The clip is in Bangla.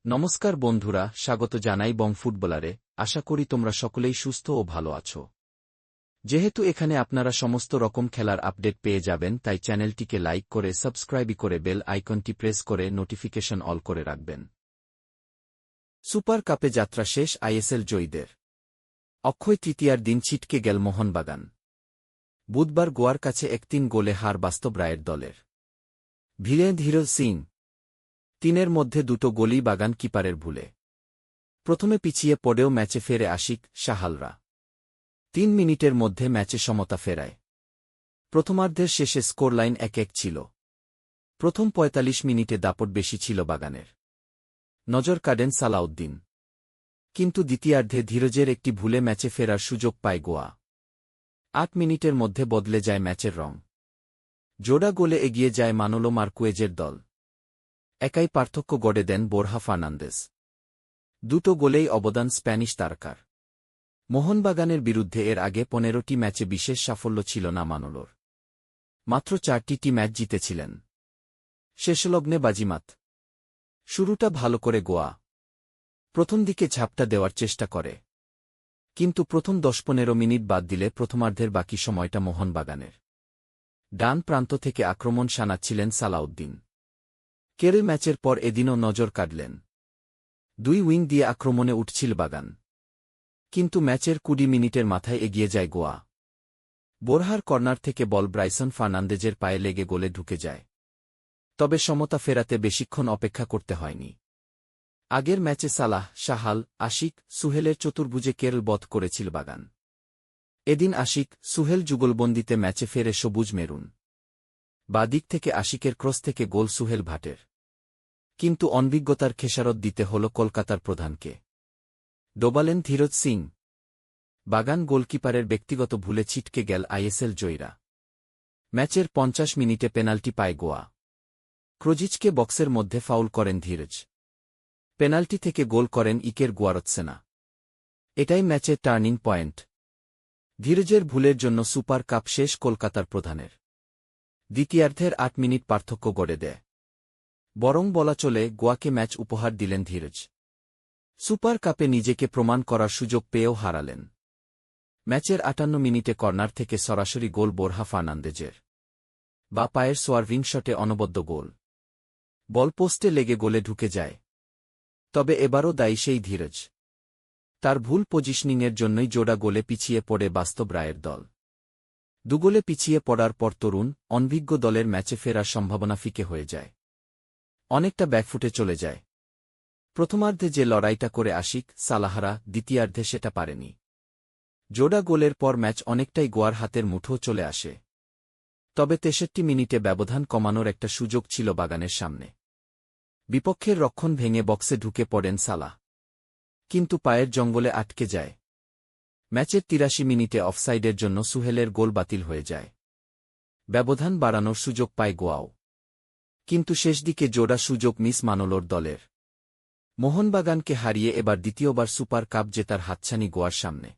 নমস্কার বন্ধুরা, স্বাগত জানাই বং ফুটবলারে। আশা করি তোমরা সকলেই সুস্থ ও ভালো আছো। যেহেতু এখানে আপনারা সমস্ত রকম খেলার আপডেট পেয়ে যাবেন, তাই চ্যানেলটিকে লাইক করে সাবস্ক্রাইব করে বেল আইকনটি প্রেস করে নোটিফিকেশন অল করে রাখবেন। সুপার কাপে যাত্রা শেষ আইএসএল জয়ীদের। অক্ষয় তৃতীয়ার দিন ছিটকে গেল মোহনবাগান। বুধবার গোয়ার কাছে 1-3 গোলে হার বাস্তব রায়ের দলের। ধীরেন সিং 3-এর মধ্যে 2 গোলই বাগান কিপারের ভুলে। প্রথমে পিছিয়ে পড়েও ম্যাচে ফেরে আশিক শাহালরা 3 মিনিটের মধ্যে ম্যাচে সমতা ফেরায়। প্রথমার্ধের শেষে স্কোরলাইন 1-1 ছিল। প্রথম 45 মিনিটে দাপট বেশি ছিল বাগানের। নজর কাড়েন সালাউদ্দিন। কিন্তু দ্বিতীয়ার্ধে ধীরজের একটি ভুলে ম্যাচে ফেরার সুযোগ পায় গোয়া। 8 মিনিটের মধ্যে বদলে যায় ম্যাচের রং। জোড়া গোলে এগিয়ে যায় মানোলো মার্কুয়েজের দল। একাই পার্থক্য গড়ে দেন বোরহা ফার্নান্দেজ। 2 গোলেই অবদান স্প্যানিশ তারকার। মোহনবাগানের বিরুদ্ধে এর আগে 15টি ম্যাচে বিশেষ সাফল্য ছিল না মানোলোর। মাত্র 4টি ম্যাচ জিতেছিলেন। শেষলগ্নে বাজিমাত। শুরুটা ভালো করে গোয়া। প্রথম দিকে ঝাপটা দেওয়ার চেষ্টা করে। কিন্তু প্রথম 10-15 মিনিট বাদ দিলে প্রথমার্ধের বাকি সময়টা মোহনবাগানের। ডান প্রান্ত থেকে আক্রমণ শানাচ্ছিলেন সালাউদ্দিন। কেরল ম্যাচের পর এদিনও নজর কাড়লেন। 2 উইং দিয়ে আক্রমণে উঠছিল বাগান। কিন্তু ম্যাচের 20 মিনিটের মাথায় এগিয়ে যায় গোয়া। বোরহার কর্নার থেকে বল ব্রাইসন ফার্নান্দেজের পায়ে লেগে গোলে ঢুকে যায়। তবে সমতা ফেরাতে বেশিক্ষণ অপেক্ষা করতে হয়নি। আগের ম্যাচে সালাহ, শাহাল, আশিক, সুহেলের চতুর্ভুজে কেরল বধ করেছিল বাগান। এদিন আশিক, সুহেল যুগলবন্দিতে ম্যাচে ফেরে সবুজ মেরুন। বাঁ দিক থেকে আশিকের ক্রস থেকে গোল সুহেল ভাটের। কিন্তু অনভিজ্ঞতার খেসারত দিতে হল কলকাতার প্রধানকে। ডোবালেন ধীরজ সিং। বাগান গোলকিপারের ব্যক্তিগত ভুলে ছিটকে গেল আইএসএল জয়ীরা। ম্যাচের 50 মিনিটে পেনাল্টি পায় গোয়া। ক্রোজিচকে বক্সের মধ্যে ফাউল করেন ধীরজ। পেনাল্টি থেকে গোল করেন ইকের গুয়ারৎসেনা। এটাই ম্যাচের টার্নিং পয়েন্ট। ধীরজের ভুলের জন্য সুপার কাপ শেষ কলকাতার প্রধানের। দ্বিতীয়ার্ধের 8 মিনিট পার্থক্য গড়ে দেয়। বরং বলা চলে গোয়াকে ম্যাচ উপহার দিলেন ধীরজ। সুপার কাপে নিজেকে প্রমাণ করার সুযোগ পেয়েও হারালেন। ম্যাচের 58 মিনিটে কর্নার থেকে সরাসরি গোল বোরহা ফার্নান্দেজের। বাঁ পায়ের সোয়ার্ভিং শটে অনবদ্য গোল। বল পোস্টে লেগে গোলে ঢুকে যায়। তবে এবারও দায়ী সেই ধীরজ। তার ভুল পজিশনিংয়ের জন্যই জোড়া গোলে পিছিয়ে পড়ে বাস্তব রায়ের দল। 2 গোলে পিছিয়ে পড়ার পর তরুণ, অনভিজ্ঞ দলের ম্যাচে ফেরার সম্ভাবনা ফিকে হয়ে যায়। অনেকটা ব্যাকফুটে চলে যায়। প্রথমার্ধে যে লড়াইটা করে আশিক, সালাহরা দ্বিতীয়ার্ধে সেটা পারেনি। জোড়া গোলের পর ম্যাচ অনেকটাই গোয়ার হাতের মুঠো চলে আসে। তবে 63 মিনিটে ব্যবধান কমানোর একটা সুযোগ ছিল বাগানের সামনে। বিপক্ষের রক্ষণ ভেঙে বক্সে ঢুকে পড়েন সালাহ। কিন্তু পায়ের জঙ্গলে আটকে যায়। ম্যাচের 83 মিনিটে অফসাইডের জন্য সুহেলের গোল বাতিল হয়ে যায়। ব্যবধান বাড়ানোর সুযোগ পায় গোয়াও। কিন্তু শেষ দিকে জোড়া সুযোগ মিস মানোলোর দলের। মোহনবাগানকে হারিয়ে এবার দ্বিতীয়বার সুপার কাপ জেতার হাতছানি গোয়ার সামনে।